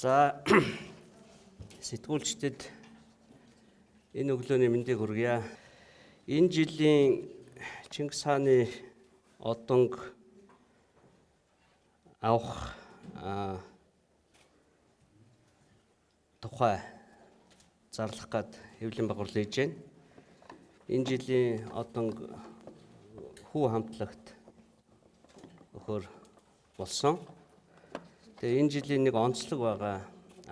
За сэтгүүлчдэд энэ өглөөний мэндийг хүргье. Энэ жилийн Чингис хааны одонг авах тухай зарлах гээд хэвлэн байгуул хийж байна. Энэ жилийн одонг хүү хамтлагт өгөхөр болсон. Тэгээ энэ жилийн нэг онцлог байгаа.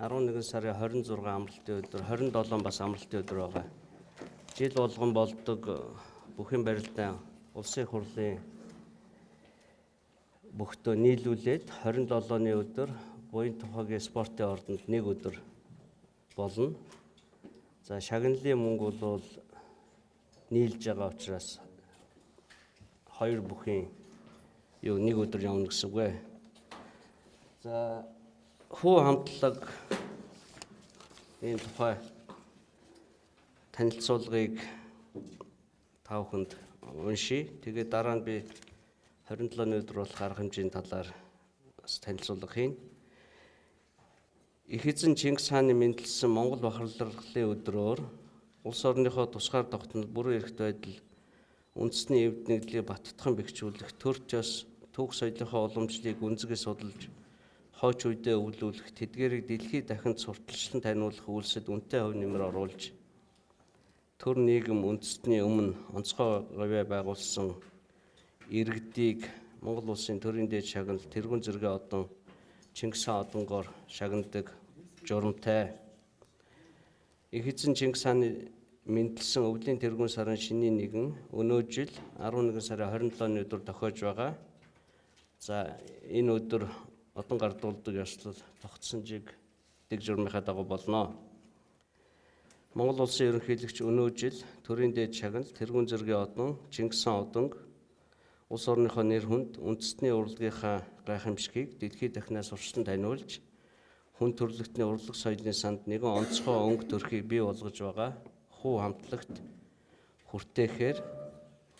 11 сарын 26 амралтын өдөр, 27 бас амралтын өдөр байгаа. Жил болгон болдог бүхэн барилдаан улсын хурлын бүхтөө нийлүүлээд 27-ны өдөр буян тухайгийн спортын ордонд нэг өдөр болно. За шагналын мөнгө бол нийлж байгаа учраас хоёр бүхийн нэг өдөр явна гэсэн үг ээ. За хүү хамтлаг энэ тухай танилцуулгыг та бүхэнд уншия. Тэгээд дараа нь би 27-ны өдөр болох арга хэмжээний талаар бас танилцуулга хийн. Их эзэн Чингис хааны мэндэлсэн Монгол бахархлын өдрөөр улс орныхоо тусгаар тогтнол бүрэн эрхт байдал үндэсний эвд нэгдлийг баттган бэхжүүлэх төр төс түүх соёлынхоо уламжлалыг үнцгээс судалж хойч үедээ өвлүүлэх тэдгээрийг дэлхийд дахин сурталчлан таниулах үйлсэд үнэтэй хувь нэмэр оруулж төр нийгэм үндэстний өмнө онцгой гавьяа байгуулсан иргэдийг Монгол улсын төрийн дээд шагнал тэргүүн зэрэгэ одон Чингис хаан одонгоор шагнадаг журамтай. Их эзэн Чингис хааны мэндэлсэн өвлийн тэргүүн сарын шинийн нэгэн өнөө жил 11 сарын 27-ны өдөр тохиож байгаа. За энэ өдөр одон гардуулдаг ёслол тогтсонжийг дэг журмынхаа дагуу болно. Монгол улсын ерөнхийлөгч өнөө жил төрийн дээд шагнал тэргүүн зэрэгийн одон Чингис хаан одонг улс орныхоо нэр хүнд үндэстний урлагийнхаа гайхамшигыг дэлхийд дахинаас урьдчилан таниулж хүн төрөлхтний урлаг соёлын санд нэгэн онцгой өнгө төрхийг бий болгож байгаа хүү хамтлагт хүртээхээр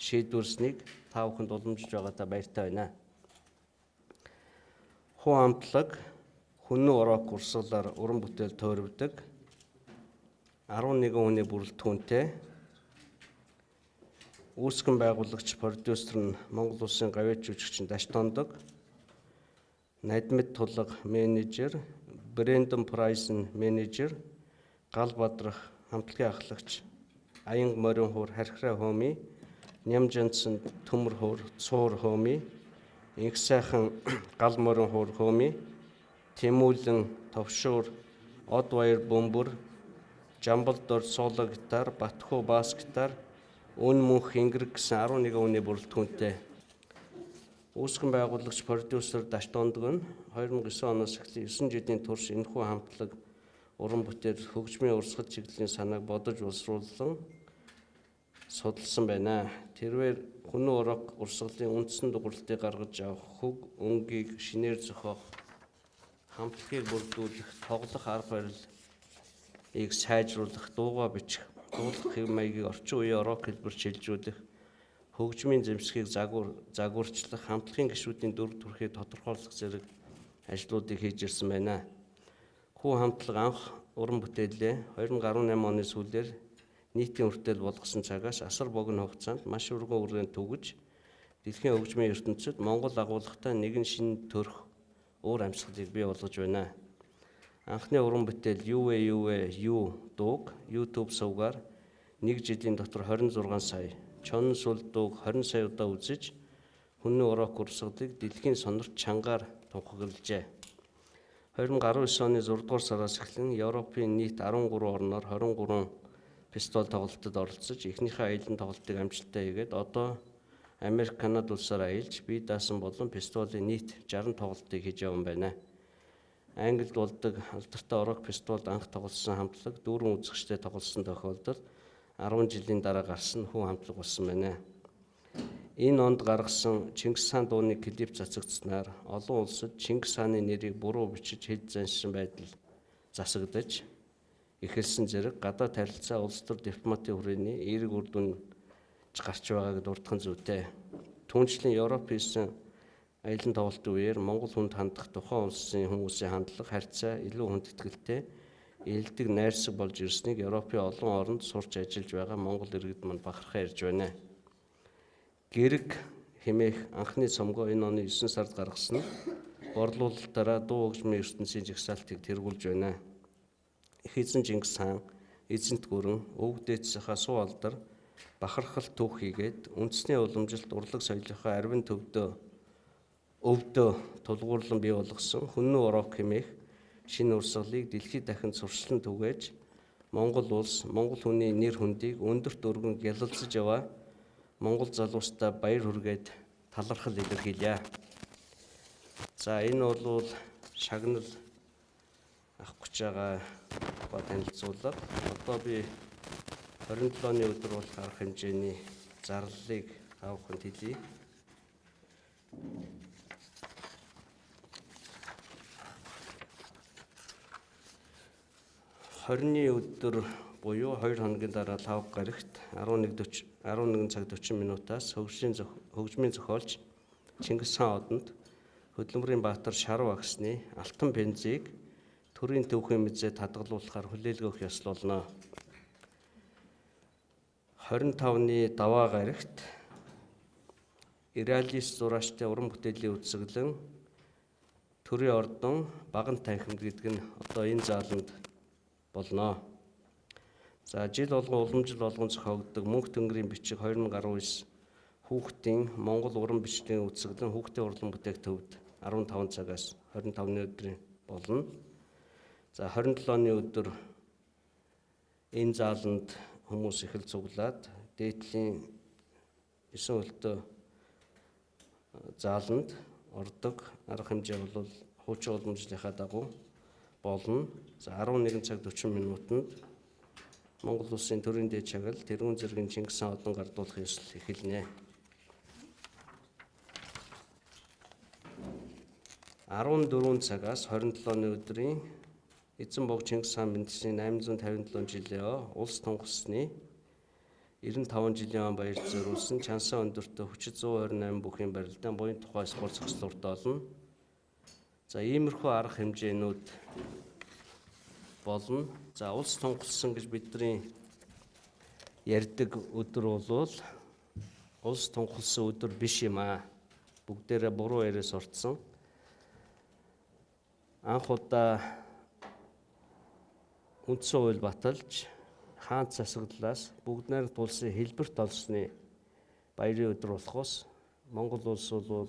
шийдвэрснийг та бүхэнд уламжлаж байгаадаа баяртай байна. Хүү хамтлаг хүннүү урок урсгалаар уран бүтээл тойрвдог 11 хүний бүрэлдэхүүнтэй үүсгэн байгуулагч продюсер нь Монгол улсын гавьяа жүжигчин Даштондог, Надмид тулга менежер, Брэндон Прайсон менежер, Гал бадрах хамтлагийн ахлагч Аян морин хуур Хархираа хөөми, Ням Жанцсан төмөр хуур Цуур хөөми, Инх сайхан Гал морин хуур хөөми, Тэмүүлэн товшуур Од баяр бөмбөр, Жамбалдор соло гитар, Батхуу бас гитар, Өн мөнх Ингэрэг гэсэн 11 хүний бүрэлдэхүүнтэй үүсгэн байгуулагч продюсер Даштондог нь 2009 оноос эхлэн 9 жилийн турш энэхүү хамтлаг уран бүтээл хөгжмийн урсгал чиглэлийн санааг бодож боловсруулан судалсан байна. Тэрээр хүннүү урок урсгалын үндсэн дугуйлтыг гаргаж авах, хөг өнгийг шинээр зохиох, хамтлагийг бүрдүүлэх, тоглох арга барилыг сайжруулах, дуугаа бичих, дуулах хэв маягийг орчин үеийн рок хэлбэрт шилжүүлэх, хөгжмийн зэмсгийг загварчлах, хамтлагийн гишүүдийн дүр төрхийг тодорхойлох зэрэг ажлуудыг хийж ирсэн байна. Хүү хамтлаг анх уран бүтээлээ 2018 оны сүүлээр нийтийн хүртэл болгосон цагаас асар богино хугацаанд маш өргөн үргэлж түгэж дэлхийн хөгжмийн ертөнцид Монгол агуулгатай нэгэн шинэ төрх өөр амьсгалыг бий болгож байна. Анхны уран бүтээл юу дууг YouTube сувгаар нэг жилийн дотор 26 сая, Чонн сүл дууг 20 сая удаа үзэж хүннүү урок урсгалыг дэлхийн сонорт чангаар тунхаглажээ. 2019 оны 6 дугаар сараас эхлэн Европын нийт 13 орноор 23 фестивал тоглолтод оролцож эхнийхээ аялын тоглолтыг амжилттай хийгээд одоо Америк, Канада улсаар аялж бие даасан болон фестивалийн нийт 60 тоглолтыг хийж явсан байна. Англид болдог алдартай орок фестивалд анх тоглосон хамтлаг дүүрэн үзэгчтэй тоглосон тохиолдолд 10 жилийн дараа гарсан хүү хамтлаг болсон байна. Энэ онд гаргасан Чингис хаан дууны клип цацагдсанаар олон улсад Чингис хааны нэрийг буруу бичиж хэд заншсан байдал засагдаж эхэлсэн зэрэг гадаад харилцаа улс төр дипломатын хүрээний эерэг үр дүн гарч байгааг дурдхан зүйтэй. Түүнчлэн Европ хийсэн аялан тоглолтын үеэр Монгол хүнд хандах тухайн улсын хүмүүсийн хандлага харьцаа илүү хүндэтгэлтэй элдэг найрсаг болж ирснийг Европын олон оронд сурч ажиллаж байгаа Монгол иргэд мань бахархаа ярьж байна. Гэрэг хэмээх анхны цомгоо энэ оны 9 сард гаргасан нь борлуулалтаараа дуу хөгжмийн ертөнцийн жагсаалтыг тэргүүлж байна. Их эзэн Чингис хаан эзэнт гүрэн өвөг дээдсийнхаа суу алдар бахархал түүх хийгээд үндэсний уламжилт урлаг соёлынхаа арвин өвдөө тулгуурлан бий болгосон Хүннү урок хэмээх шинэ урсгалыг дэлхийд дахин сурчлан түгээж Монгол улс, Монгол хүний нэр хүндийг өндөрт өргөн гялалзаж яваа Монгол залуустаа баяр хүргээд талархал илэрхийлье. За энэ бол шагнал авах гэж байгаа танилцуулга. Одоо би 27-ны өдөр болох арга хэмжээний зарлалыг авахын хэлье. Хорины өдөр буюу 2 хоногийн дараа 5 гарагт 11 цаг 40 минутаас хөгжмийн зохиолч Чингис хаан одонд Хөдөлмөрийн баатар Шарав агсны алтан пензийг төрийн төвхийн мэзэд хадгалуулахаар хүлээлт өгөх ёслолно. 25-ны даваа гарагт Иралис зураачтай уран бүтээлийн үзэсгэлэн Төрийн ордон Баган танхимд гэдэг нь одоо энэ зааланд болно. За жил болгон уламжил болгон зохиогддог Мөнх Тэнгэрийн бичиг 2019 хүүхдийн Монгол уран бичгийн үзэсгэлэн хүүхдийн урлан бүтээх төвд 15 цагаас 25-ны өдрийн болно. За 27-ны өдөр энэ зааланд хүмүүс их л цуглаад дээдлийн 9 хөлтөө зааланд ордог арга хэмжээ бол хуучин уламжлалынхаа дагуу болно. За 11 цаг 40 минутанд Монгол улсын төрийн дээд чагнал тэрүүн зэргийн Чингис хаан одон гардуулах ёслол эхэлнэ. 14 цагаас 27-ны өдрийн эзэн бог Чингис хаан бэнтсийн 857 жилийн улс тунгалсны 95 жилийн он баяр зориулсан Чансан өндөртөө хүчит 128 бүхийн барилдаан буян тухай спорт зохицуулалт болно. За иймэрхүү арга хэмжээнүүд болно. За улс тунгалсан гэж бидний ярьдаг өдөр бол улс тунгалсан өдөр биш юм аа. Бүгдээрээ буруу яриа суртсан. Анх удаа үндсэн хууль баталж хаант засаглалаас бүгд найрамд улсын хэлбэрт олсны баярын өдөр болохоос Монгол улс бол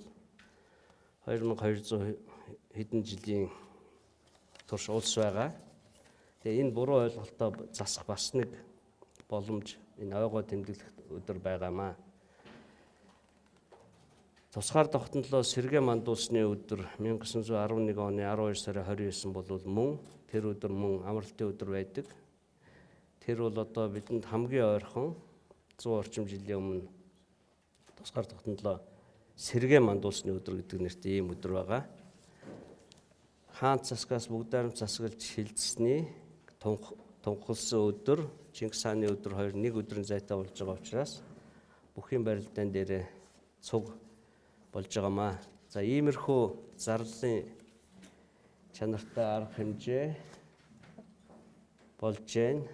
2200 хэдэн жилийн турш улс байгаа. Тэгээ энэ буруу ойлголтоо засах бас нэг боломж энэ ойгоо тэмдэглэх өдөр байгаамаа. Тусгаар тогтнолоо сэргээ мандуулсны өдөр 1911 оны 12 сарын 29 бол мөн тэр өдөр мөн амралтын өдөр байдаг. Тэр бол одоо бидэнд хамгийн ойрхон 100 орчим жилийн өмнө тусгаар тогтнолоо сэргээ мандуулсны өдөр гэдэг нэртэй ийм өдөр байгаа. Хаант засгаас бүгд найрамд засаглаж хилцсэний тунхалсан өдөр Чингис хааны өдөр хоёр нэг өдрийн зайтай болж байгаа учраас бүхийн барилдаан дээр цуг болж байгаамаа. За иймэрхүү зарлалын чанартай арга хэмжээ болж байна.